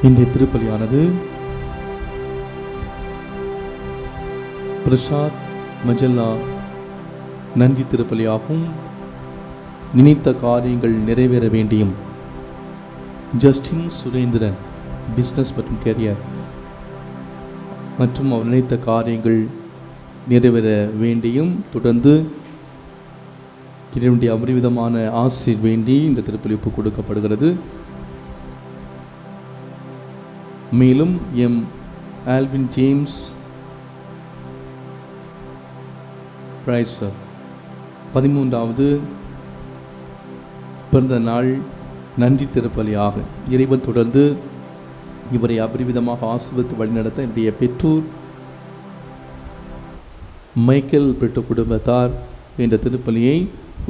இன்றைய திருப்பலியானது பிரசாத் மஜல்லா நன்றி திருப்பலியாகும். நினைத்த காரியங்கள் நிறைவேற வேண்டியும் ஜஸ்டின் சுரேந்திரன் பிஸ்னஸ் மற்றும் கெரியர் மற்றும் அவர் நினைத்த காரியங்கள் நிறைவேற வேண்டியும் தொடர்ந்து இதனுடைய அபரிவிதமான ஆசீர் வேண்டி இந்த திருப்பலி ஒப்பு கொடுக்கப்படுகிறது. மேலும் எம் ஆல்வின் ஜேம்ஸ் பிரைசர் 13வது பிறந்த நாள் நன்றி திருப்பலியாக இறைவன் தொடர்ந்து இவரை அபரிவிதமாக ஆசீர்வதித்து வழிநடத்த என்னுடைய பெற்றோர் மைக்கேல் பெற்ற குடும்பத்தார் என்ற திருப்பலியை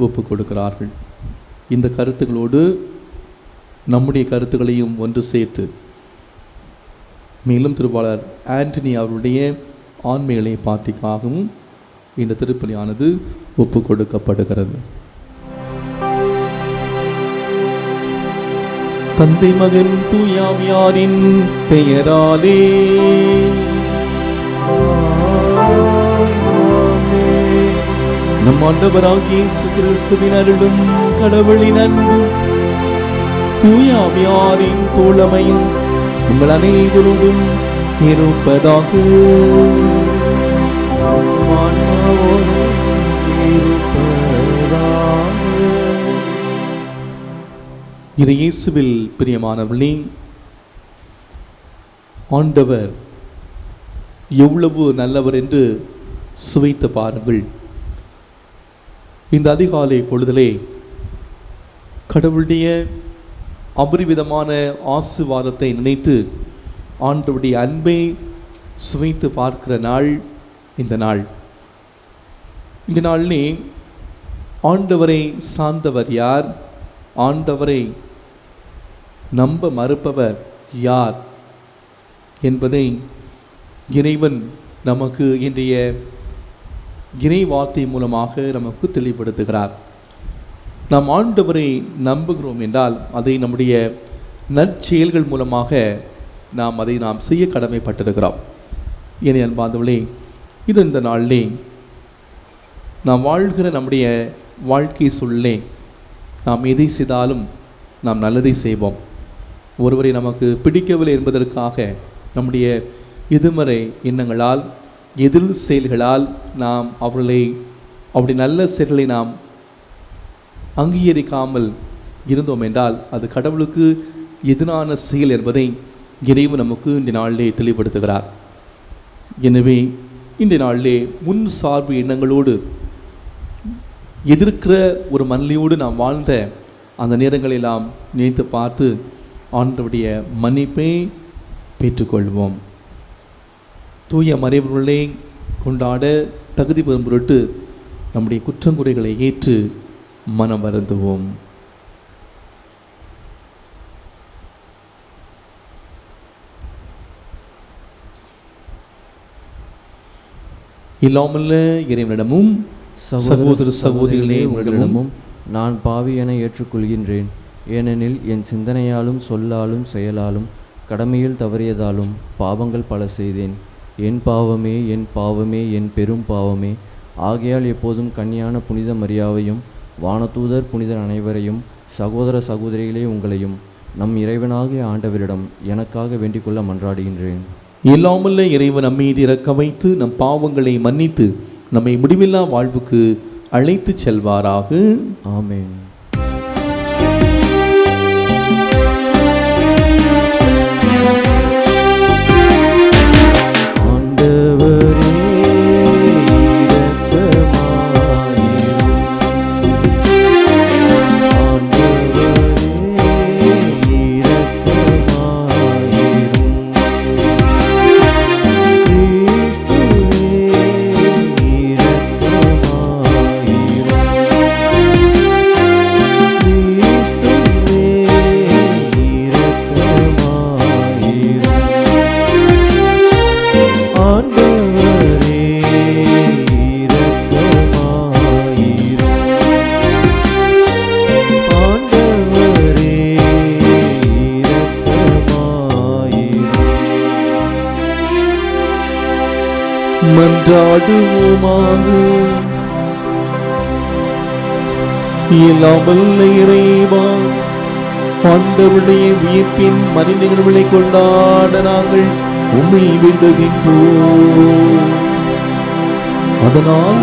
ஒப்புக் கொடுக்கிறார்கள். இந்த கருத்துக்களோடு நம்முடைய கருத்துக்களையும் ஒன்று சேர்த்து மேலும் திருவாளர் ஆண்டனி அவருடைய ஆண்மைகளை பாட்டிக்காகவும் இந்த திருப்பலியானது ஒப்புக் கொடுக்கப்படுகிறது. தந்தை மகன் தூயாவியாரின் பெயராலே நம் ஆண்டவராகிய இயேசு கிறிஸ்துவின் அருளும் கடவுளின் அன்பும் தூயாவியாரின் தோழமையும் உங்கள் அனைவரோடும் இருப்பதாக. இது இயேசுவில் பிரியமானவர்களே, ஆண்டவர் எவ்வளவு நல்லவர் என்று சுவைத்து பாருங்கள். இந்த அதிகாலை பொழுதிலே கடவுளுடைய அபரிவிதமான ஆசீர்வாதத்தை நினைத்து ஆண்டவருடைய அன்பை சுவைத்து பார்க்கிற நாள் இந்த நாள். இந்த நாளிலே ஆண்டவரை சார்ந்தவர் யார், ஆண்டவரை நம்ப மறுப்பவர் யார் என்பதை இறைவன் நமக்கு இன்றைய இறை வார்த்தை மூலமாக நமக்கு தெளிவுபடுத்துகிறார். நாம் ஆண்டவரை நம்புகிறோம் என்றால் அதை நம்முடைய நற்செயல்கள் மூலமாக நாம் செய்ய கடமைப்பட்டிருக்கிறோம். என அன்பார்ந்தவர்களே, இது இந்த நாளிலே நாம் வாழ்கிற நம்முடைய வாழ்க்கை சூழலே நாம் எதை செய்தாலும் நாம் நல்லதை செய்வோம். ஒருவரை நமக்கு பிடிக்கவில்லை என்பதற்காக நம்முடைய எதிர்மறை எண்ணங்களால் எதிர் செயல்களால் நாம் அவருடைய நல்ல செயல்களை நாம் அங்கீகரிக்காமல் இருந்தோம் என்றால் அது கடவுளுக்கு எதிரான செயல் என்பதை இறைவன் நமக்கு இந்த நாளிலே தெளிவுபடுத்துகிறார். எனவே இந்த நாளிலே முன் சார்பு எண்ணங்களோடு எதிர்க்கிற ஒரு மனநிலையோடு நாம் வாழ்ந்த அந்த நேரங்களை நாம் நினைத்து பார்த்து ஆண்டவருடைய மன்னிப்பை பெற்றுக்கொள்வோம். தூய மறைபொருளை கொண்டாட தகுதி பெறும் பொருட்டு நம்முடைய குற்றங்குறைகளை ஏற்று மனம் வருந்துவோம். இல்லாமல்ல இறைவனிடமும் சகோதர சகோதரிகளே உங்களிடமும் நான் பாவி என ஏற்றுக்கொள்கின்றேன். ஏனெனில் என் சிந்தனையாலும் சொல்லாலும் செயலாலும் கடமையில் தவறியதாலும் பாவங்கள் பல செய்தேன். என் பாவமே என் பாவமே என் பெரும் பாவமே. ஆகையால் எப்போதும் கன்னியான புனித மரியாவையும் வானதூதர் புனிதர் அனைவரையும் சகோதர சகோதரிகளே உங்களையும் நம் இறைவனாகிய ஆண்டவரிடம் எனக்காக வேண்டிக்கொள்ள மன்றாடுகின்றேன். இல்லாமல்ல இறைவன் நம்மீது இரக்கம் வைத்து நம் பாவங்களை மன்னித்து நம்மை முடிவில்லா வாழ்வுக்கு அழைத்து செல்வாராக. ஆமென். மன்றாடுவோமாக. எல்லாம் வல்ல இறைவா, ஆண்டவருடைய உயிர்ப்பின் மனிதர்களை கொண்டாட நாங்கள் உம்மை வேண்டுகின்றோம். அதனால்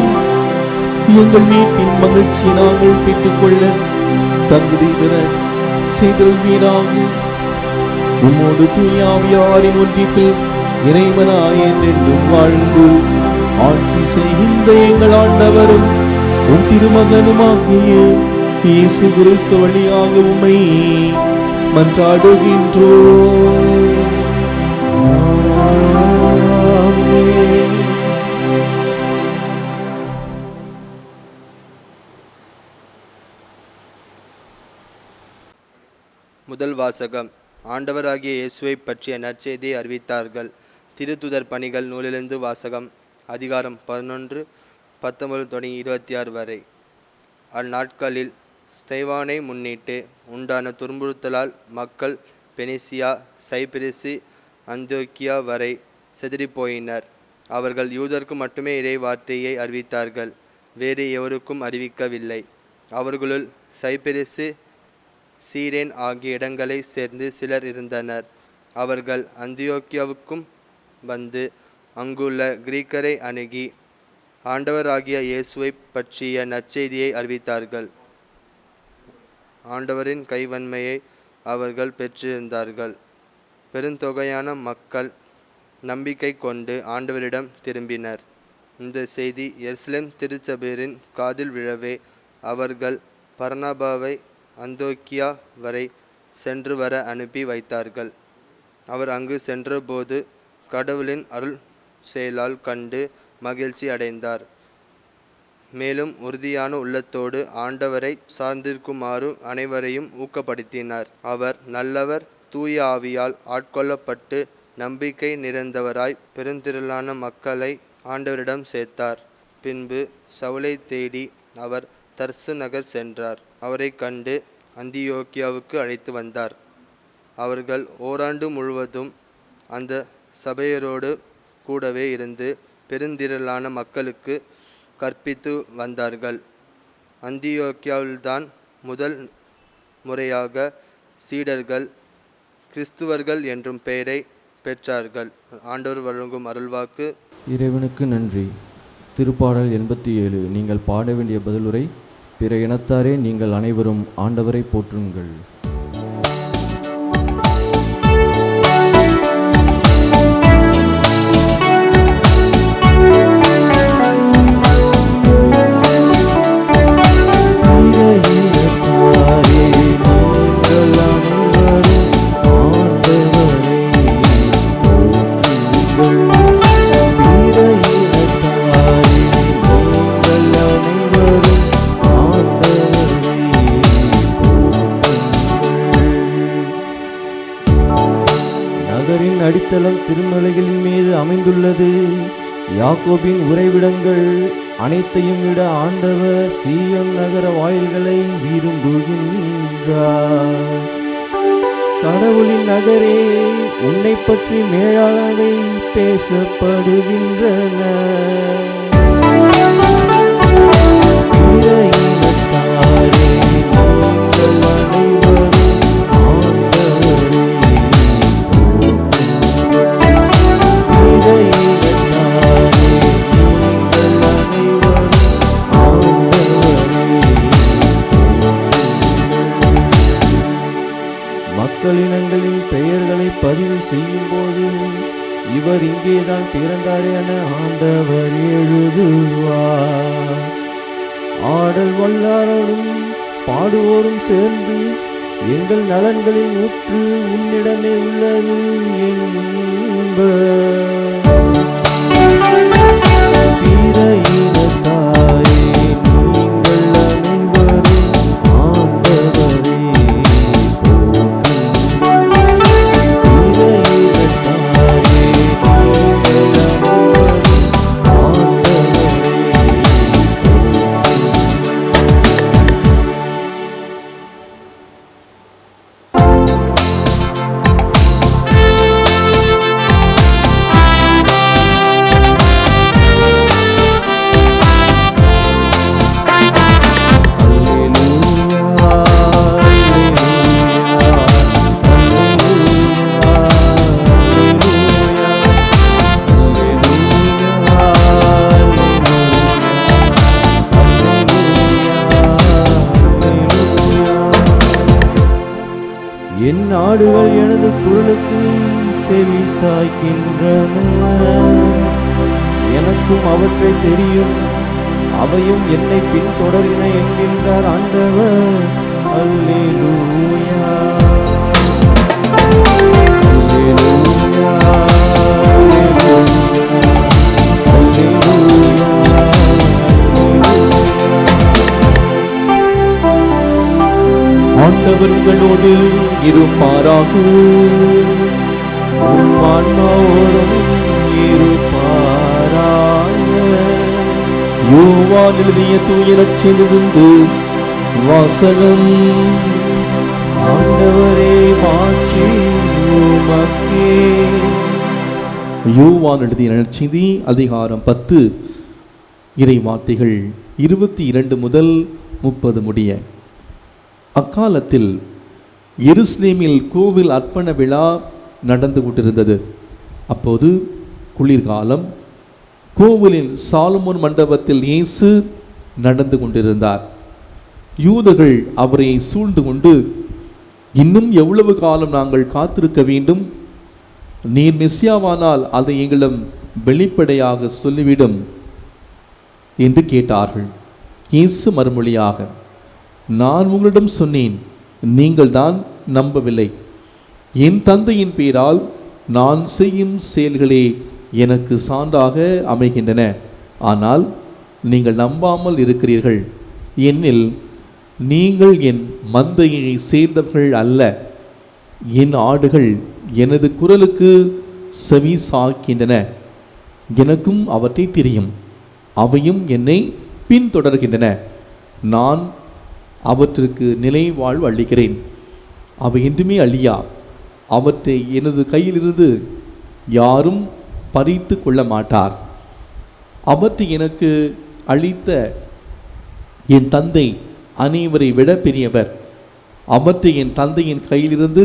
எங்கள் மீட்பின் மகிழ்ச்சி நாங்கள் பெற்றுக்கொள்ள தகுதி பெற செய்தல்வீராக. உம்மோடு தூய ஆவியாரின் ஒன்றிப்பில் இறைவனாய் என்றென்றும் வாழ்ந்து ஆட்சி செய்கின்ற எங்கள் ஆண்டவரும் உம் திருமகனுமாகிய இயேசு கிறிஸ்து வழியாக உம்மை மன்றாடுகின்றோம். முதல் வாசகம். ஆண்டவராகிய இயேசுவை பற்றிய நற்செய்தியை அறிவித்தார்கள். திருத்துதர் பணிகள் நூலிலிருந்து வாசகம். அதிகாரம் 11, 19 தொடங்கி 26 வரை. அந்நாட்களில் ஸ்தேவானை முன்னிட்டு உண்டான துன்புறுத்தலால் மக்கள் பெனிசியா, சைப்பிரசு, அந்தியோக்கியா வரை சிதறிப்போயினர். அவர்கள் யூதருக்கு மட்டுமே இறை வார்த்தையை அறிவித்தார்கள், வேறு எவருக்கும் அறிவிக்கவில்லை. அவர்களுள் சைப்பிரசு, சீரேன் ஆகிய இடங்களை சேர்ந்து சிலர் இருந்தனர். அவர்கள் அந்தியோக்கியாவுக்கும் வந்து அங்குள்ள கிரீக்கரை அணுகி ஆண்டவராகிய இயேசுவை பற்றிய நற்செய்தியை அறிவித்தார்கள். ஆண்டவரின் கைவன்மையை அவர்கள் பெற்றிருந்தார்கள். பெருந்தொகையான மக்கள் நம்பிக்கை கொண்டு ஆண்டவரிடம் திரும்பினர். இந்த செய்தி எருசலேம் திருச்சபையரின் காதில் விழவே அவர்கள் பர்னபாவை அந்தியோக்கியா வரை சென்று வர அனுப்பி வைத்தார்கள். அவர் அங்கு சென்றபோது கடவுளின் அருள் செயலால் கண்டு மகிழ்ச்சி அடைந்தார். மேலும் உறுதியான உள்ளத்தோடு ஆண்டவரை சார்ந்திருக்குமாறு அனைவரையும் ஊக்கப்படுத்தினார். அவர் நல்லவர், தூய ஆவியால் ஆட்கொள்ளப்பட்டு நம்பிக்கை நிறைந்தவராய் பெருந்திரளான மக்களை ஆண்டவரிடம் சேர்த்தார். பின்பு சவுலை தேடி அவர் தர்சு நகர் சென்றார். அவரை கண்டு அந்தியோக்கியாவுக்கு அழைத்து வந்தார். அவர்கள் ஓராண்டு முழுவதும் அந்த சபையரோடு கூடவே இருந்து பெருந்திரளான மக்களுக்கு கற்பித்து வந்தார்கள். அந்தியோக்கியாவில்தான் முதல் முறையாக சீடர்கள் கிறிஸ்துவர்கள் என்றும் பெயரை பெற்றார்கள். ஆண்டவர் வழங்கும் அருள்வாக்கு. இறைவனுக்கு நன்றி. திருப்பாடல் 87. நீங்கள் பாட வேண்டிய பதிலுரை. பிற இனத்தாரே, நீங்கள் அனைவரும் ஆண்டவரை போற்றுங்கள். நகரின் அடித்தளம் திருமலைகளின் மீது அமைந்துள்ளது. யாக்கோபின் உறைவிடங்கள் அனைத்தையும் விட ஆண்டவர் சீயோன் நகர வாயில்களை விரும்புகின்றார். கடவுளின் நகரே, உன்னை பற்றி மேலானவை பேசப்படுகின்றன. மக்களினங்களின் பெயர்களை பதிவு செய்யும் போது இவர் இங்கேதான் பிறந்தார் என ஆண்டவர் எழுதுவார். ஆடல் வல்லாரோடும் பாடுவோரும் சேர்ந்து எங்கள் நலன்களின் ஊற்று உன்னிடமே உள்ளது என்பர். செவி சாய்க்கின்றன. எனக்கும் அவற்றை தெரியும், அவையும் என்னை பின்தொடர்கின என்கின்றார் ஆண்டவர். அல்லேலூயா, அல்லேலூயா, ஆண்டவர் உங்களோடு இருப்பாராக. உம் ஆன்மாவோடும் இருப்பாராக. யோவான் எழுதிய தூய நற்செய்தியிலிருந்து வாசகம். ஆண்டவரே, மாட்சி உமக்கே. யோவான் எழுதிய நற்செய்தி அதிகாரம் 10 இறை வார்த்தைகள் 22 முதல் 30 முடிய. அக்காலத்தில் எருசலேமில் கோவில் அர்ப்பண விழா நடந்து கொண்டிருந்தது. அப்போது குளிர்காலம். கோவிலில் சாலமோன் மண்டபத்தில் இயேசு நடந்து கொண்டிருந்தார். யூதர்கள் அவரை சூழ்ந்து கொண்டு, இன்னும் எவ்வளவு காலம் நாங்கள் காத்திருக்க வேண்டும்? நீர் மெசியாவானால் அதை எங்களிடம் வெளிப்படையாக சொல்லிவிடும் என்று கேட்டார்கள். இயேசு மறுமொழியாக, நான் உங்களிடம் சொன்னேன், நீங்கள் தான் நம்பவில்லை. என் தந்தையின் பேரால் நான் செய்யும் செயல்களே எனக்கு சான்றாக அமைகின்றன. ஆனால் நீங்கள் நம்பாமல் இருக்கிறீர்கள். என்னில் நீங்கள் என் மந்தையை சேர்ந்தவர்கள் அல்ல. என் ஆடுகள் எனது குரலுக்கு செவி சாய்க்கின்றன. எனக்கும் அவற்றை தெரியும், அவையும் என்னை பின்தொடர்கின்றன. நான் அவற்றிற்கு நிலை வாழ்வு அளிக்கிறேன். அவை என்றுமே அழியா. அவற்றை எனது கையிலிருந்து யாரும் பறித்து கொள்ள மாட்டார். அவற்றை எனக்கு அளித்த என் தந்தை அனைவரை விட பெரியவர். அவற்றை என் தந்தையின் கையிலிருந்து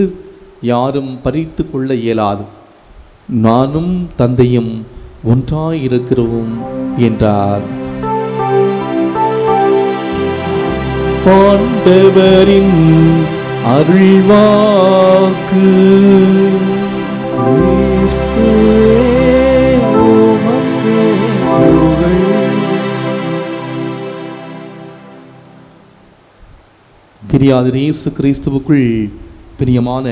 யாரும் பறித்து கொள்ள இயலாது. நானும் தந்தையும் ஒன்றாயிருக்கிறோம் என்றார். ஆண்டவரின் அருள்வாக்கு. பிரியாத இயேசு கிறிஸ்துவுக்குள் பிரியமான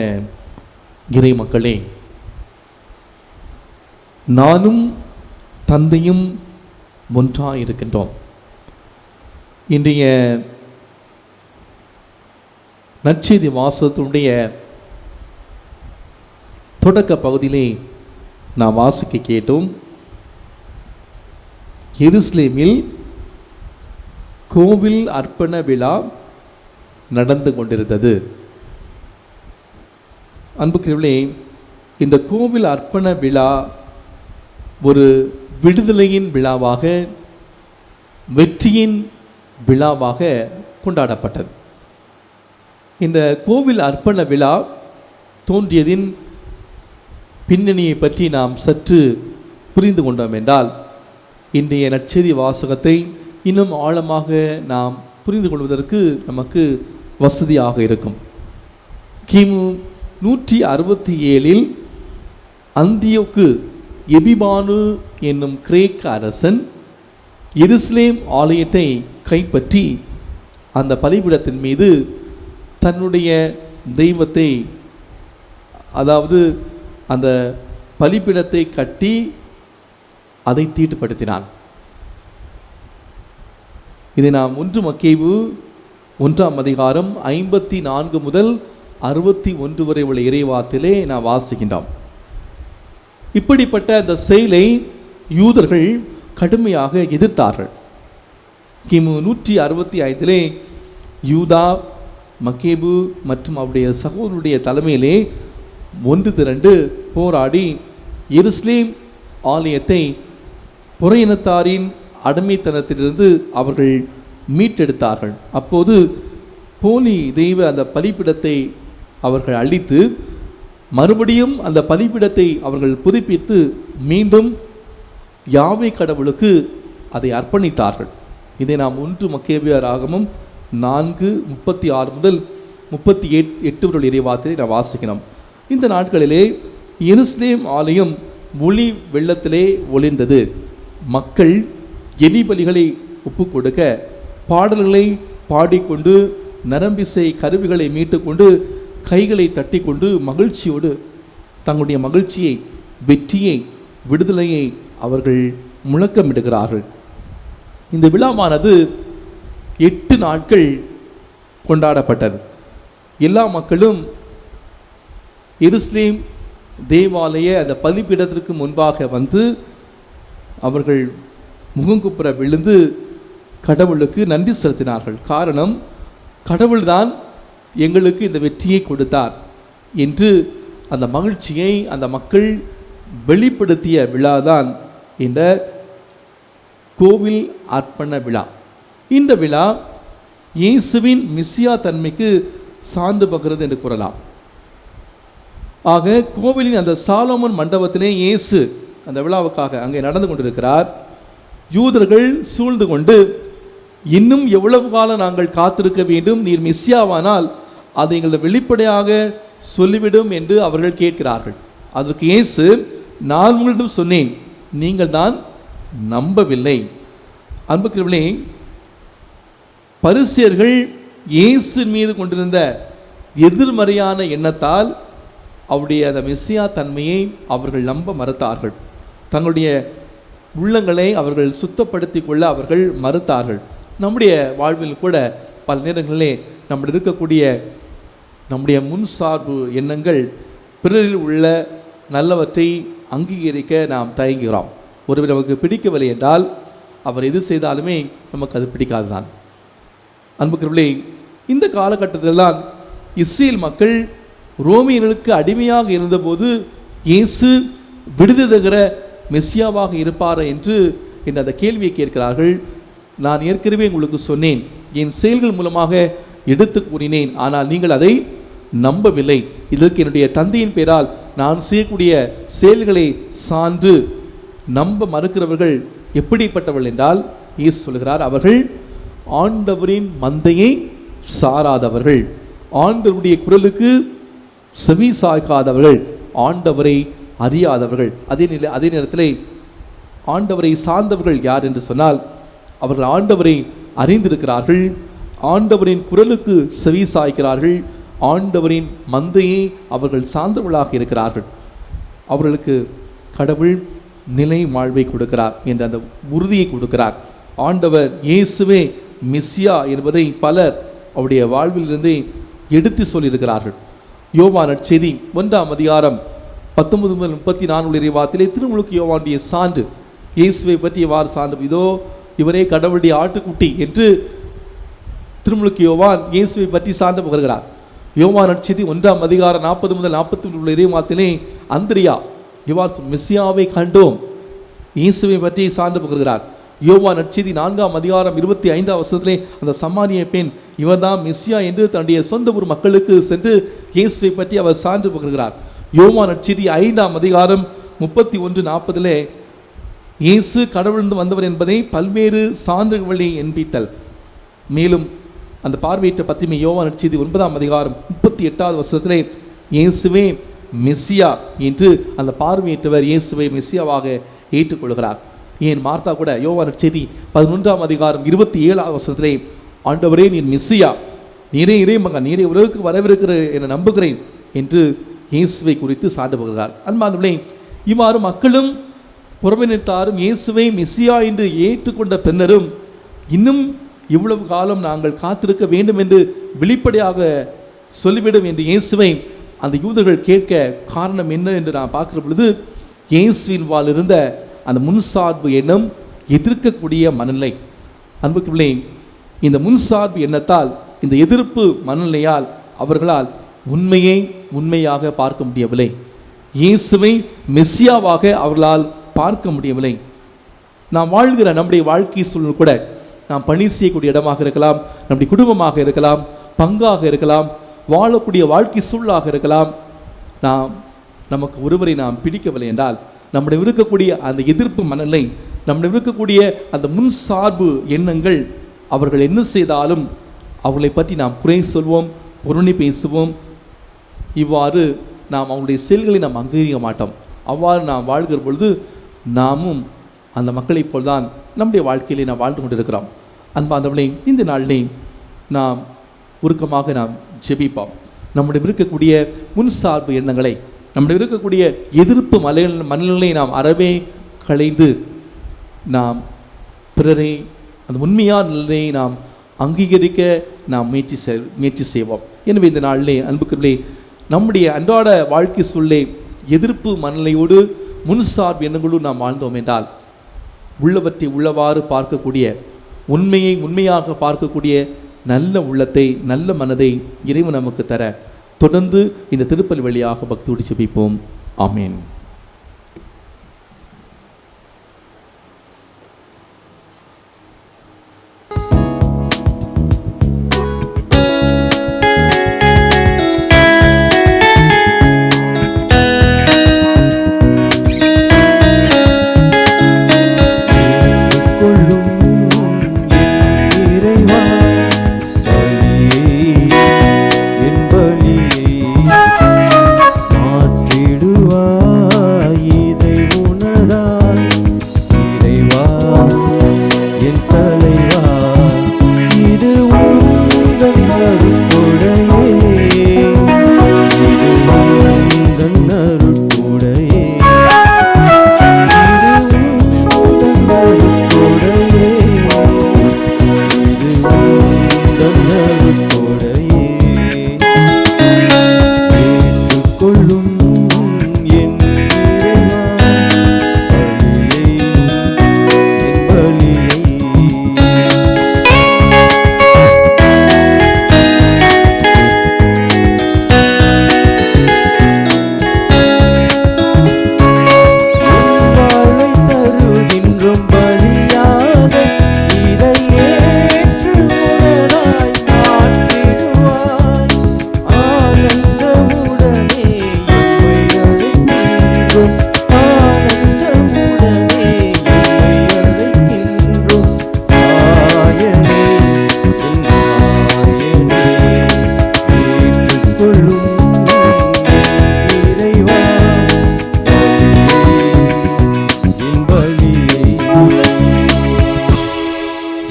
இறை மக்களே, நானும் தந்தையும் ஒன்றாயிருக்கின்றோம். இன்றைய நற்செய்தி வாசகத்தினுடைய தொடக்க பகுதியிலே நாம் வாசிக்க கேட்டோம். எருசலேமில் கோவில் அர்ப்பண விழா நடந்து கொண்டிருந்தது. அன்புக்குரியவர்களே, இந்த கோவில் அர்ப்பண விழா ஒரு விடுதலையின் விழாவாக, வெற்றியின் விழாவாக கொண்டாடப்பட்டது. இந்த கோவில் அர்ப்பண விழா தோன்றியதின் பின்னணியை பற்றி நாம் சற்று புரிந்து கொண்டோம் என்றால், இன்றைய நற்செய்தி வாசகத்தை இன்னும் ஆழமாக நாம் புரிந்து கொள்வதற்கு நமக்கு வசதியாக இருக்கும். கிமு 167 அந்தியோக்கு எபிபானு என்னும் கிரேக்க அரசன் எருசலேம் ஆலயத்தை கைப்பற்றி அந்த பலிபீடத்தின் மீது தன்னுடைய தெய்வத்தை, அதாவது அந்த பலிபீடத்தை கட்டி அதை தீட்டுப்படுத்தினான். இதை நாம் 1 மக்கேபு 1ஆம் அதிகாரம் 54 முதல் 61 வரை உள்ள இறைவார்த்தையிலே நாம் வாசிக்கின்றோம். இப்படிப்பட்ட அந்த செயலை யூதர்கள் கடுமையாக எதிர்த்தார்கள். கிமு 165 யூதா, மக்கேபு மற்றும் அவருடைய சகோதரருடைய தலைமையிலே ஒன்று திரண்டு போராடி எருசலேம் ஆலயத்தை புறையினத்தாரின் அடிமைத்தனத்திலிருந்து அவர்கள் மீட்டெடுத்தார்கள். அப்போது போலி தெய்வ அந்த பலிபீடத்தை அவர்கள் அழித்து மறுபடியும் அந்த பலிபீடத்தை அவர்கள் புதுப்பித்து மீண்டும் யாவே கடவுளுக்கு அதை அர்ப்பணித்தார்கள். இதை நாம் 1 மக்கேபியர் ஆகமம் 4:36 முதல் 38 இறைவார்த்தையை நாம் வாசிக்கணும். இந்த நாட்களிலே எருசலேம் ஆலயம் ஒளி வெள்ளத்திலே ஒளிர்ந்தது. மக்கள் எலிபலிகளை ஒப்பு கொடுக்க, பாடல்களை பாடிக்கொண்டு, நரம்பிசை கருவிகளை மீட்டுக்கொண்டு, கைகளை தட்டி கொண்டு மகிழ்ச்சியோடு தங்களுடைய மகிழ்ச்சியை, வெற்றியை, விடுதலையை அவர்கள் முழக்கமிடுகிறார்கள். இந்த விழாவானது 8 நாட்கள் கொண்டாடப்பட்டது. எல்லா மக்களும் எருசலேம் தேவாலய அந்த பலிபீடத்திற்கு முன்பாக வந்து அவர்கள் முகங்குப்புற விழுந்து கடவுளுக்கு நன்றி செலுத்தினார்கள். காரணம், கடவுள்தான் எங்களுக்கு இந்த வெற்றியை கொடுத்தார் என்று அந்த மகிழ்ச்சியை அந்த மக்கள் வெளிப்படுத்திய விழாதான் இந்த கோவில் அர்ப்பண விழா. இந்த விழா இயேசுவின் மிசியா தன்மைக்கு சான்று பகிறது என்று கூறலாம். ஆக கோவிலின் அந்த சாலமோன் மண்டபத்திலே இயேசு அந்த விழாவுக்காக அங்கே நடந்து கொண்டிருக்கிறார். யூதர்கள் சூழ்ந்து கொண்டு, இன்னும் எவ்வளவு காலம் நாங்கள் காத்திருக்க வேண்டும், நீர் மிசியாவானால் அதை எங்களை வெளிப்படையாக சொல்லிவிடும் என்று அவர்கள் கேட்கிறார்கள். அதற்கு இயேசு, நான் உங்களிடம் சொன்னேன், நீங்கள் தான் நம்பவில்லை. அன்புக்குரியவர்களே, பரிசேயர்கள் இயேசு மீது கொண்டிருந்த எதிர்மறையான எண்ணத்தால் அவருடைய அந்த மெசியா தன்மையை அவர்கள் நம்ப மறுத்தார்கள். தங்களுடைய உள்ளங்களை அவர்கள் சுத்தப்படுத்தி கொள்ள அவர்கள் மறுத்தார்கள். நம்முடைய வாழ்வில் கூட பல நேரங்களிலே நம்முடைய இருக்கக்கூடிய நம்முடைய முன்சார்பு எண்ணங்கள் பிறரில் உள்ள நல்லவற்றை அங்கீகரிக்க நாம் தயங்குகிறோம். ஒருவர் நமக்கு பிடிக்கவில்லை என்றால் அவர் எது செய்தாலுமே நமக்கு அது பிடிக்காது தான். அன்புக்குரியவர்களே, இந்த காலகட்டத்தில்தான் இஸ்ரேல் மக்கள் ரோமியர்களுக்கு அடிமையாக இருந்தபோது இயேசு விடுதலை தருகிற மெசியாவாக இருப்பார் என்று அந்த கேள்வியை கேட்கிறார்கள். நான் ஏற்கனவே உங்களுக்கு சொன்னேன், என் செயல்கள் மூலமாக எடுத்து கூறினேன், ஆனால் நீங்கள் அதை நம்பவில்லை. இதற்கு என்னுடைய தந்தையின் பெயரால் நான் செய்யக்கூடிய செயல்களை சான்று நம்ப மறுக்கிறவர்கள் எப்படிப்பட்டவர்கள் என்றால், இயேசு சொல்கிறார், அவர்கள் ஆண்டவரின் மந்தையை சாராதவர்கள், ஆண்டவருடைய குரலுக்கு செவி சாய்க்காதவர்கள், ஆண்டவரை அறியாதவர்கள். அதே நேரத்தில் ஆண்டவரை சார்ந்தவர்கள் யார் என்று சொன்னால், அவர்கள் ஆண்டவரை அறிந்திருக்கிறார்கள், ஆண்டவரின் குரலுக்கு செவி சாய்க்கிறார்கள், ஆண்டவரின் மந்தையை அவர்கள் சார்ந்தவர்களாக இருக்கிறார்கள். அவர்களுக்கு கடவுள் நிலை வாழ்வை கொடுக்கிறார் என்ற அந்த உறுதியை கொடுக்கிறார். ஆண்டவர் இயேசுவே மெசியா என்பதை பலர் அவருடைய வாழ்விலிருந்து எடுத்து சொல்லியிருக்கிறார்கள். யோவான் நற்செய்தி 1ஆம் அதிகாரம் 19 முதல் 34 இறைவார்த்தையிலே திருமுழுக்கு யோவானுடைய சான்று, இயேசுவை பற்றி எவ்வாறு சான்று, இதோ இவரே கடவுளுடைய ஆட்டுக்குட்டி என்று திருமுழுக்கு யோவான் இயேசுவை பற்றி சார்ந்து பகர்கிறார். யோவான் நற்செய்தி 1ஆம் அதிகாரம் 40 முதல் 43 இறைவார்த்தையிலே அந்திரியா இவ்வாறு மெசியாவை கண்டோம், இயேசுவை பற்றி சார்ந்து பகர்கிறார். யோவான் நற்செய்தி 4ஆம் அதிகாரம் 25ஆம் வசனத்திலே அந்த சமாரிய பெண் இவர்தான் மெசியா என்று தன்னுடைய சொந்த ஊர் மக்களுக்கு சென்று இயேசுவை பற்றி அவர் சான்று பகர்கிறார். யோவான் நற்செய்தி 5ஆம் அதிகாரம் 31-40 இயேசு கடவுளிலிருந்து வந்தவர் என்பதை பல்வேறு சான்றுகளை என்பித்தல். மேலும் அந்த பார்வையிட்ட பத்திமை யோவான் நற்செய்தி 9ஆம் அதிகாரம் 38வது வசனத்திலே இயேசுவே மெசியா என்று அந்த பார்வையிட்டவர் இயேசுவை மெசியாவாக ஏற்றுக்கொள்கிறார். ஏன் மார்த்தா கூட யோவான் நற்செய்தி 11ஆம் அதிகாரம் 27வது வசனத்திலே ஆண்டவரே நீர் மெசியா, நீரே இறைமகன், நீரே உலகுக்கு வரவிருக்கிற என நம்புகிறேன் என்று இயேசுவை குறித்து சான்று பகர்கிறார். அன்பார்ந்தவர்களே, இவ்வாறு மக்களும் புறவினத்தாரும் இயேசுவை மெசியா என்று ஏற்றுக்கொண்ட பின்னரும் இன்னும் இவ்வளவு காலம் நாங்கள் காத்திருக்க வேண்டும் என்று வெளிப்படையாக சொல்லிவிடும் என்று இயேசுவை அந்த யூதர்கள் கேட்க காரணம் என்ன என்று நான் பார்க்கிற பொழுது, இயேசுவின் வாழ் இருந்த அந்த முன்சார்பு எண்ணம், எதிர்க்கக்கூடிய மனநிலை. அன்புக்குள்ளே, இந்த முன்சார்பு எண்ணத்தால், இந்த எதிர்ப்பு மனநிலையால் அவர்களால் உண்மையை உண்மையாக பார்க்க முடியவில்லை, இயேசுவை மெசியாவாக அவர்களால் பார்க்க முடியவில்லை. நாம் வாழ்கிற நம்முடைய வாழ்க்கை சூழல் கூட, நாம் பணி செய்யக்கூடிய இடமாக இருக்கலாம், நம்முடைய குடும்பமாக இருக்கலாம், பங்காக இருக்கலாம், வாழக்கூடிய வாழ்க்கை சூழலாக இருக்கலாம், நமக்கு ஒருவரை நாம் பிடிக்கவில்லை என்றால் நம்முடைய இருக்கக்கூடிய அந்த எதிர்ப்பு மனநிலை, நம்முடைய இருக்கக்கூடிய அந்த முன்சார்பு எண்ணங்கள், அவர்கள் என்ன செய்தாலும் அவர்களை பற்றி நாம் குறை சொல்வோம், பொருணி பேசுவோம். இவ்வாறு நாம் அவங்களுடைய செயல்களை நாம் அங்கீகரிக்க மாட்டோம். அவ்வாறு நாம் வாழ்கிற பொழுது நாமும் அந்த மக்களைப் போல் தான் நம்முடைய வாழ்க்கையிலே நாம் வாழ்ந்து கொண்டிருக்கிறோம். அன்பார்ந்தவர்களே, இந்த நாளிலே நாம் உருக்கமாக நாம் ஜெபிப்போம். நம்முடைய இருக்கக்கூடிய முன்சார்பு எண்ணங்களை, நம்முடைய இருக்கக்கூடிய எதிர்ப்பு மனநிலை நாம் அறவே களைந்து நாம் பிறரை அந்த உண்மையான நிலையை நாம் அங்கீகரிக்க நாம் முயற்சி செய்வோம். எனவே இந்த நாளிலே அன்புக்குள்ளே நம்முடைய அன்றாட வாழ்க்கை சூழலை எதிர்ப்பு மனநிலையோடு முன்சார்பு எண்ணங்களோடு நாம் வாழ்ந்தோம் என்றால் உள்ளவற்றை உள்ளவாறு பார்க்கக்கூடிய, உண்மையை உண்மையாக பார்க்கக்கூடிய நல்ல உள்ளத்தை, நல்ல மனதை இறைவன் நமக்கு தர தொடர்ந்து இந்த திருப்பலி வழியாக பக்தியோடு ஜெபிப்போம். ஆமென்.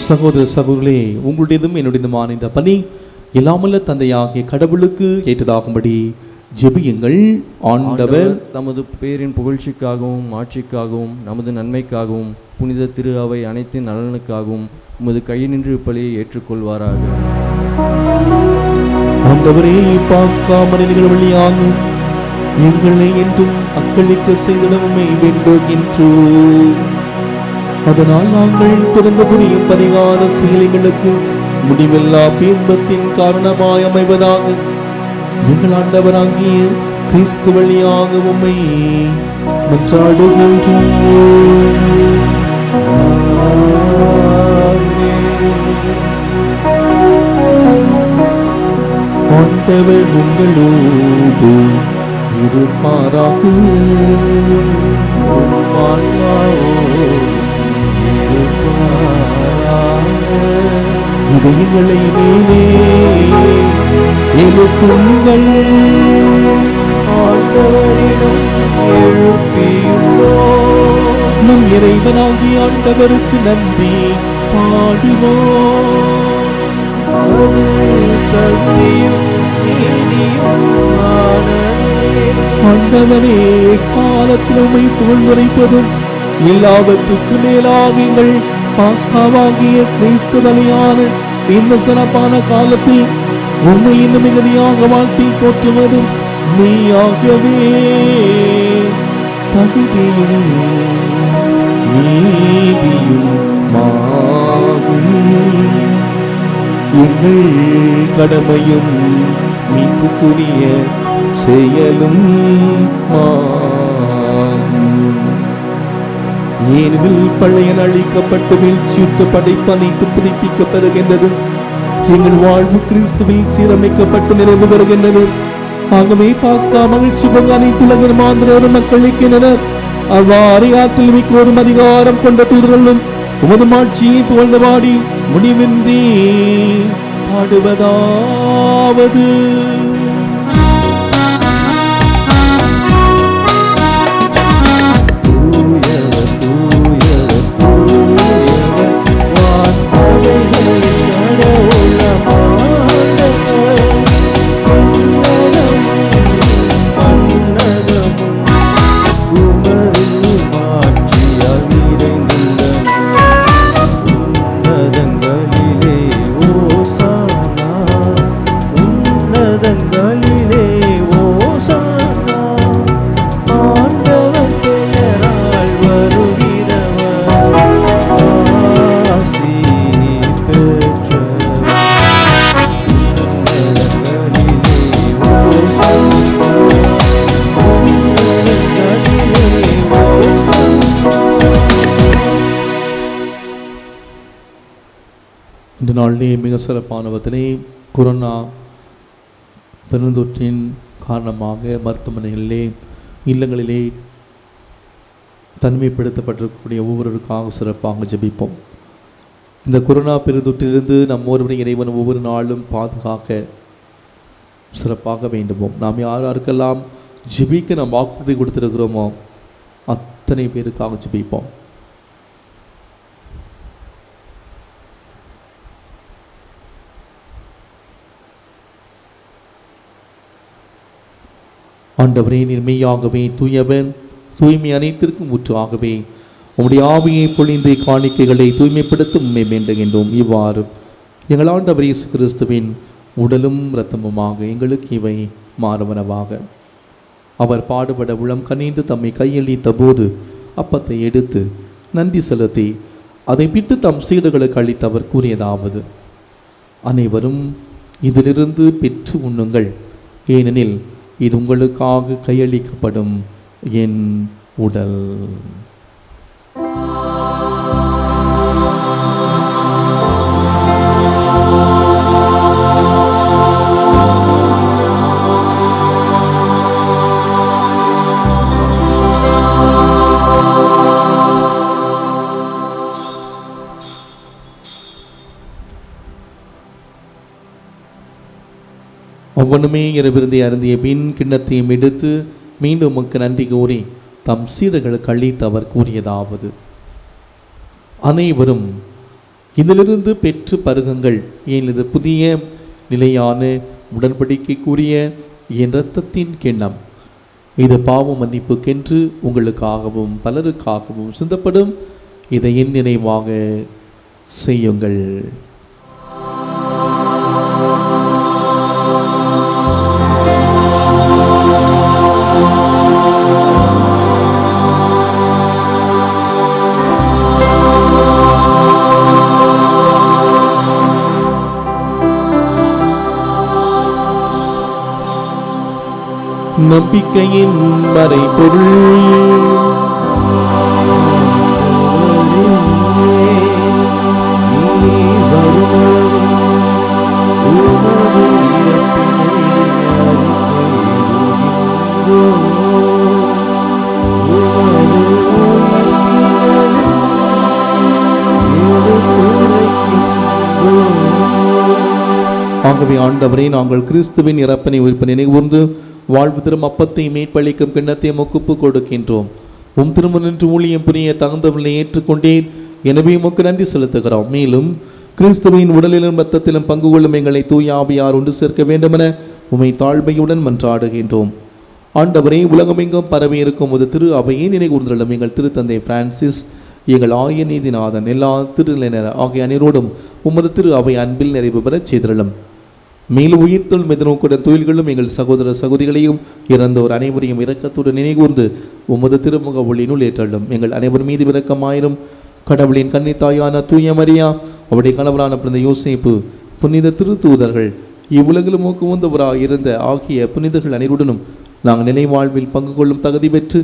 சகோதர சகோதரர்களே, உங்களுடையதும் என்னுடையதுமான இந்த பணி எல்லாமல்ல தந்தையாகிய கடவுளுக்கு ஏற்றதாகும்படி ஜெபியுங்கள். ஆண்டவர் தமது பேரின் புகழ்ச்சிக்காகவும் ஆட்சிக்காகவும் நமது நன்மைக்காகவும் புனித திரு அவை அனைத்து நலனுக்காகவும் உமது கையினின்று இப்பலியை ஏற்றுக்கொள்வாராக. ஆண்டவரே, பாஸ்கா மனிதர்கள் வழியாக எங்களை என்றும் அக்களிக்க செய்திடவுமே வேண்டுகின்றோம். அதனால் நாங்கள் தொடர்ந்து புரியும் பரிகார செயல்களுக்கு முடிவில்லா பேன்பத்தின் காரணமாய் அமைவதாக எங்கள் ஆண்டவராகிய கிறிஸ்து வழியாக உம்மை மன்றாடுகின்றோம். ஆண்டவர் உங்களோடு இருப்பாராக. இதயங்களை மேலே எழுப்புங்கள், ஆண்டவரிடம் எழுப்பியுள்ளோம். நம் இறைவனாகிய ஆண்டவருக்கு நன்றி பாடுவோம். அது தகுதியும் நீதியுமானதே. ஆண்டவரே, காலத்தில் உம்மை புகழ்ந்துரைப்பதும் எல்லாவற்றுக்கு மேலாக எங்கள் பாஸ்காவாகிய கிறிஸ்து பலியான இந்த சிறப்பான காலத்தில் உம்மை இன்னும் மிகுதியாக வாழ்த்தி போற்றுவதும் மெய்யாகவே தகுதியும் நீதியுமாகும். எங்கள் கடமையும் மீட்புக்குரிய செயலும் ஏனெனில் பழைய அழிக்கப்பட்டு வீழ்ச்சியுற்ற படைப்பு அனைத்து புதுப்பிக்க பெறுகின்றது. எங்கள் வாழ்வு கிறிஸ்துவில் சீரமைக்கப்பட்டு நிறைவு பெறுகின்றது. ஆகவே பாஸ்கா மகிழ்ச்சி பொங்க அனைத்து உலகின் மாந்திர மக்களுக்கின்றனர். அவ்வாறு ஆற்றல் மிக்க ஒரு அதிகாரம் கொண்ட தூதர்களும் உமது மாட்சியை புகழ்ந்து பாடி முடிவின்றி பாடுவதாவது. இந்த நாளிலே மிக சிறப்பான விதத்திலே கொரோனா பெருந்தொற்றின் காரணமாக மருத்துவமனைகளிலே இல்லங்களிலே தனிமைப்படுத்தப்பட்டிருக்கக்கூடிய ஒவ்வொருவருக்காக சிறப்பாக ஜெபிப்போம். இந்த கொரோனா பெருந்தொற்றிலிருந்து நம் ஒருவரை இறைவன் ஒவ்வொரு நாளும் பாதுகாக்க சிறப்பாக வேண்டுமோம். நாம் யார் யாருக்கெல்லாம் ஜெபிக்க நாம் வாக்குறுதி கொடுத்திருக்கிறோமோ அத்தனை பேருக்காக ஜெபிப்போம். ஆண்டவரே, நீர் மெய்யாகவே தூயவன், தூய்மை அனைத்திற்கும் ஊற்றாகவே உம்முடைய ஆவியை பொழிந்து காணிக்கைகளை தூய்மைப்படுத்த உண்மை வேண்டுகின்றோம். இவ்வாறு எங்கள் ஆண்டவர் இயேசு கிறிஸ்துவின் உடலும் இரத்தமுமாக எங்களுக்கு இவை மாறுவனவாக. அவர் பாடுபட உளம் கனிந்து தம்மை கையளித்த போது அப்பத்தை எடுத்து நன்றி செலுத்தி அதை விட்டு தம் சீடர்களுக்கு அளித்து அவர் கூறியதாவது: அனைவரும் இதிலிருந்து பெற்று உண்ணுங்கள், ஏனெனில் இது உங்களுக்காக கையளிக்கப்படும் என் உடல். ஒவ்வொன்றுமே இரவிருந்தை அருந்திய பின் கிண்ணத்தையும் எடுத்து மீண்டும் உமக்கு நன்றி கூறி தம் சீடர்களுக்கு அளித்து அவர் கூறியதாவது: அனைவரும் இதிலிருந்து பெற்று பருகுங்கள், ஏன் இது புதிய நிலையான உடன்படிக்கைக்குரிய என் இரத்தத்தின் கிண்ணம். இது பாவ மன்னிப்புக்கென்று உங்களுக்காகவும் பலருக்காகவும் சிந்தப்படும். இதை என் நினைவாக செய்யுங்கள். நம்பிக்கையின் மறைபொருள், ஆகவே ஆண்டவரே, நாங்கள் கிறிஸ்துவின் இறப்பினை உயிர்ப்பை நினைவுகூர்ந்து வாழ்வு தரும் அப்பத்தை மீட்பளிக்கும் கிண்ணத்தை மொக்குப்பு கொடுக்கின்றோம். உம் திரும்ப நின்று ஊழியம் புரிய தகுந்தவர்களை ஏற்றுக்கொண்டேன், எனவே உமக்கு நன்றி செலுத்துகிறோம். மேலும் கிறிஸ்துவின் உடலிலும் இரத்தத்திலும் பங்கு கொள்ளும் எங்களை தூய ஆவியார் ஒன்று சேர்க்க வேண்டுமென உம்மை தாழ்மையுடன் மன்றாடுகின்றோம். ஆண்டவரே, உலகமெங்கும் பரவி இருக்கும் ஒரு திரு அவையை நினைகூர்ந்துள்ள எங்கள் திருத்தந்தை பிரான்சிஸ், எங்கள் ஆய நீதிநாதன், எல்லா திருநிலையினர் ஆகிய அனைவரோடும் உமது திரு அவை அன்பில் நிறைவு பெறச் செய்திருளும். மேலும் உயிர்த்தல் மெதுநோக்குடன் தொழில்களும் எங்கள் சகோதர சகோதரிகளையும் இறந்தோர் அனைவரையும் இரக்கத்துடன் நினைகூர்ந்து உமது திருமுக ஒளியினுள் ஏற்றலும். எங்கள் அனைவர் மீது இரக்கமாயிரும். கடவுளின் கன்னித்தாயான தூய மரியா, அவருடைய கணவரான பிறந்த யோசேப்பு, புனித திருத்தூதர்கள், இவ்வுலகிலும் ஊக்குவந்தவராக இருந்த ஆகிய புனிதர்கள் அனைவருடனும் நாங்கள் நிலை வாழ்வில் பங்கு கொள்ளும் தகுதி பெற்று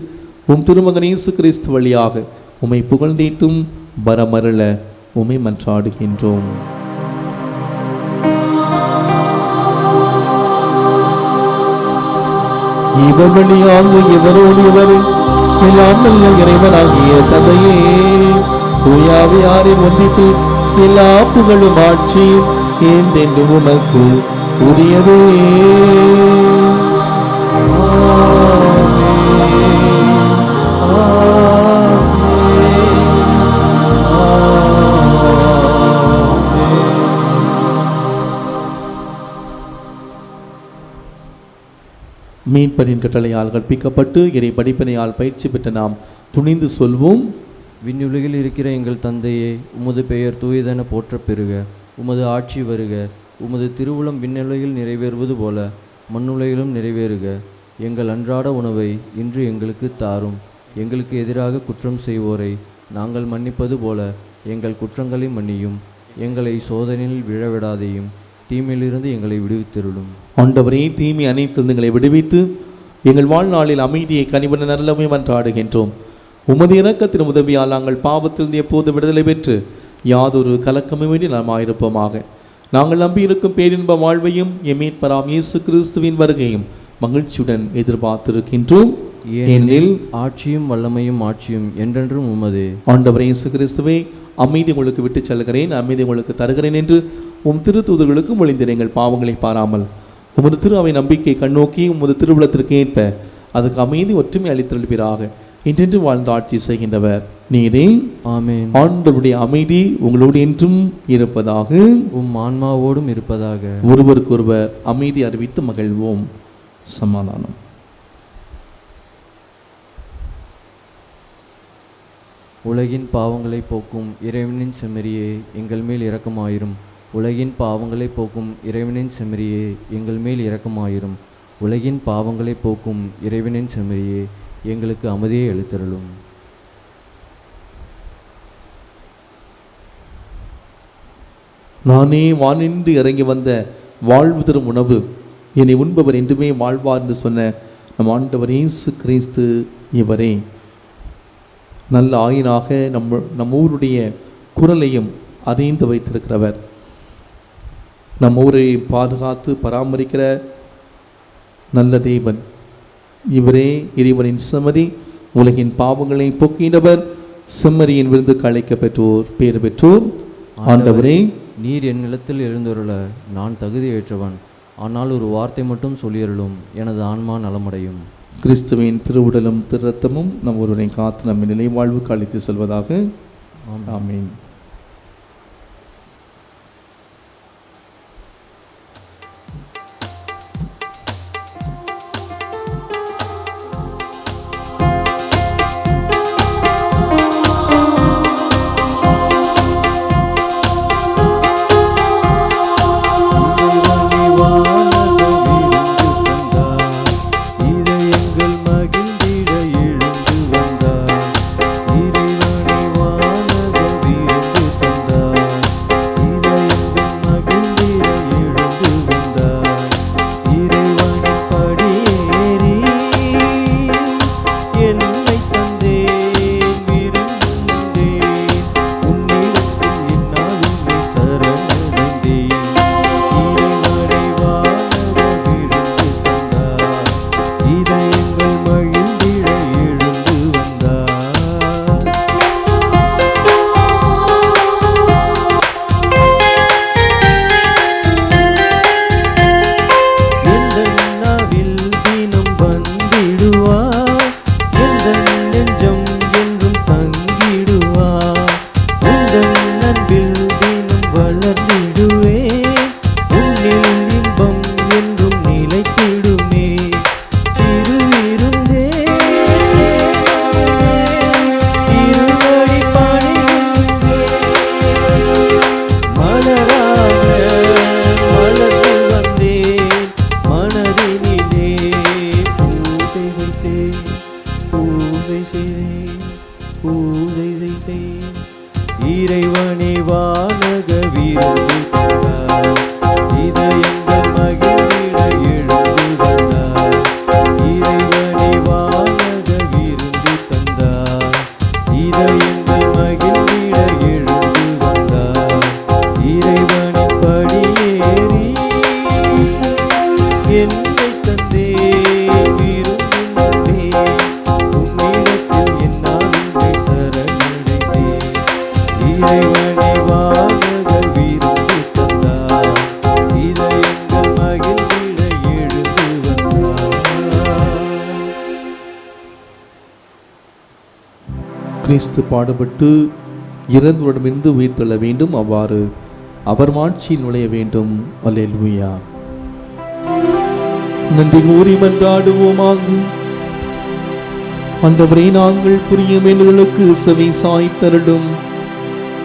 உம் திருமகன் இயேசு கிறிஸ்து வழியாக உம்மை புகழ்ந்தேத்தும் வரமருள உம்மை மன்றாடுகின்றோம். இவர் வழியாக இவரோடு இவர் எல்லாம் நல்ல இறைவனாகிய தந்தையே, தூயாவியாரின் ஒன்றிப்பு எல்லா புகழும் ஆட்சியும் என்றென்று உமக்கு உரியதே. மீட்பரின் கட்டளையால் கற்பிக்கப்பட்டு இறை படிப்பினையால் பயிற்சி பெற்ற நாம் துணிந்து சொல்வோம்: விண்ணுலகில் இருக்கிற எங்கள் தந்தையே, உமது பெயர் தூயதென போற்றப் பெறுக. உமது ஆட்சி வருக. உமது திருவுளம் விண்ணுலகில் நிறைவேறுவது போல மண்ணுலகிலும் நிறைவேறுக. எங்கள் அன்றாட உணவை இன்று எங்களுக்கு தாரும். எங்களுக்கு எதிராக குற்றம் செய்வோரை நாங்கள் மன்னிப்பது போல எங்கள் குற்றங்களை மன்னியும். எங்களை சோதனையில் விழவிடாதையும் தீமையிலிருந்து எங்களை விடுவித்திருளும். ஆண்டவரே, தீமை அனைத்து எங்களை விடுவித்து எங்கள் வாழ்நாளில் அமைதியை கனிவுடன் நல்லவை மன்றாடுகின்றோம். உமது இரக்கத்தின் உதவியால் நாங்கள் பாவத்திலிருந்து எப்போது விடுதலை பெற்று யாதொரு கலக்கமின்றி நலமாயிருப்போமாக. நாங்கள் நம்பியிருக்கும் பேரின்ப வாழ்வையும் எம் மீட்பராம் இயேசு கிறிஸ்துவின் வருகையும் மகிழ்ச்சியுடன் எதிர்பார்த்திருக்கின்றோம். ஏனெனில் ஆட்சியும் வல்லமையும் ஆட்சியும் என்றென்றும் உமதே. ஆண்டவர் இயேசு கிறிஸ்துவே, அமைதி உங்களுக்கு விட்டு செல்கிறேன், அமைதி உங்களுக்கு தருகிறேன் என்று உம் திருத்தூதர்களுக்கு மொழிந்த எங்கள் பாவங்களை பாராமல் உமது திரு அவை நம்பிக்கை கண்ணோக்கி உமது திருவுளத்திற்கு ஏற்ப அதுக்கு அமைதி ஒற்றுமை அளித்தருள்வீராக. இன்றென்று வாழ்ந்து ஆட்சி செய்கின்றவர் நீரே. ஆமென். ஆண்டவருடைய அமைதி உங்களோடு என்றும் இருப்பதாக, உம் ஆன்மாவோடும் இருப்பதாக. ஒருவருக்கொருவர் அமைதி அறிவித்து மகிழ்வோம். சமாதானம். உலகின் பாவங்களை போக்கும் இறைவனின் செம்மறியே, எங்கள் மேல் இரக்கமாயிரும். உலகின் பாவங்களை போக்கும் இறைவனின் செம்மறியே, எங்கள் மேல் இரக்கமாயிரும். உலகின் பாவங்களை போக்கும் இறைவனின் செம்மறியே, எங்களுக்கு அமைதியை அளித்தருளும். நானே வானின்று இறங்கி வந்த வாழ்வு தரும் உணவு, என்னை உண்பவர் என்றுமே வாழ்வார் என்று சொன்ன நம் ஆண்டவர் இயேசு கிறிஸ்து இவரே. நல்ல ஆயினாக நம் ஊருடைய குரலையும் அறிந்து வைத்திருக்கிறவர், நம் ஊரை பாதுகாத்து பராமரிக்கிற நல்ல தேவன் இவரே. இறைவனின் செம்மறி, உலகின் பாவங்களை போக்கினவர், செம்மறியின் விருந்துக்கு அழைக்க பெற்றோர் பேறு பெற்றோர். ஆண்டவரே, நீர் என் நிலத்தில் எழுந்தருள நான் தகுதியேற்றவன். ஆனால் ஒரு வார்த்தை மட்டும் சொல்லியருளும், எனது ஆன்மா நலமடையும். கிறிஸ்துவின் திருவுடலும் திரு ரத்தமும் நம் ஒருவரை காத்து நம்மை நிலை வாழ்வுக்கு அழைத்து செல்வதாக. ஆமென். இறைவனே வானக வீரர்கள் கண்டார், இதயங்கள் மகிழ்ந்திட எழுந்து வந்தார். இறைவனே வானக விருந்து தந்தார், இதயங்கள் மகிழ்ந்திட எழுந்து வந்தார். இறைவனின் படியேறி என்னை தந்தே இறைவனே வானக விருந்து தந்தார், இதயங்கள் மகிழ்ந்திட எழுந்து வந்தார். கிறிஸ்து பாடுபட்டு இறந்தவரிடமிருந்து உயிர்த்தெழ வேண்டும், அவ்வாறு அவர் மாட்சியில் நுழைய வேண்டும். அல்லேலூயா. நன்றி கூறி மன்றாடுவோமாக. ஆண்டவரே, நாங்கள் புரியும் எங்களுக்கு செவி சாய்த்தருளும்.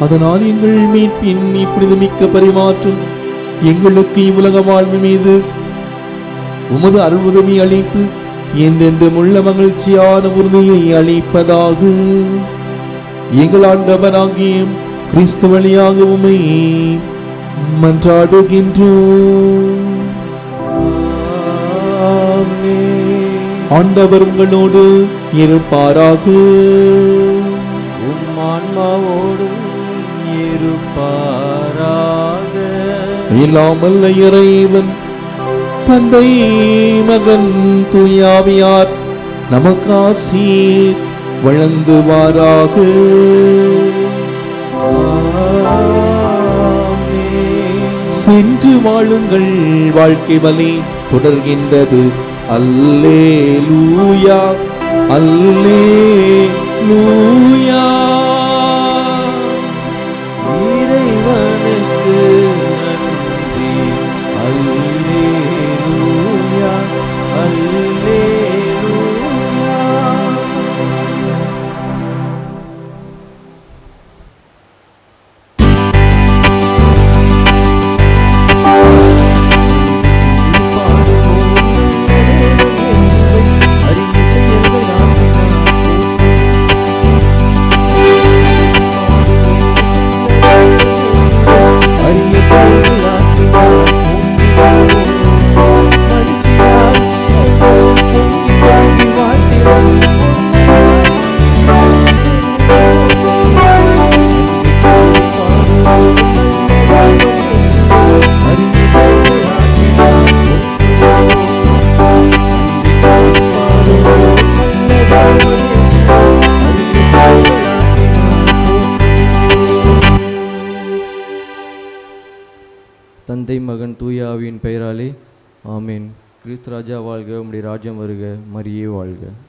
அதனால் எங்கள் மீட்பின் புனிதமிக்க பரிமாற்றம் எங்களுக்கு இவ்வுலக வாழ்வு மீது உமது அருள்வுதவி அளித்து என்றென்றும் உள்ள மகிழ்ச்சியான உறுதியை அளிப்பதாக. எங்கள் ஆண்டவராகிய கிறிஸ்து வழியாக உம்மை மன்றாடுகின்றோம். ஆண்டவர் உங்களோடு இருப்பாராக. உம் ஆன்மாவோடும் இருப்பாராக. இருப்பாராக. இல்லாமல் இறைவன் தந்தை மகன் தூயாவியார் நமக்காசி வழங்குவாராக. சென்று வாழுங்கள், வாழ்க்கை வழி தொடர்கின்றது. அல்லேலூயா அல்லேலூயா. இறைவனுக்கு நன்றி. அல்லேலூயா அல்லேலூயா. தந்தை மகன் தூய ஆவியின் பெயராலே ஆமீன். கிறிஸ்து ராஜா வாழ்க, உம்முடைய ராஜ்யம் வருக, மரியே வாழ்க.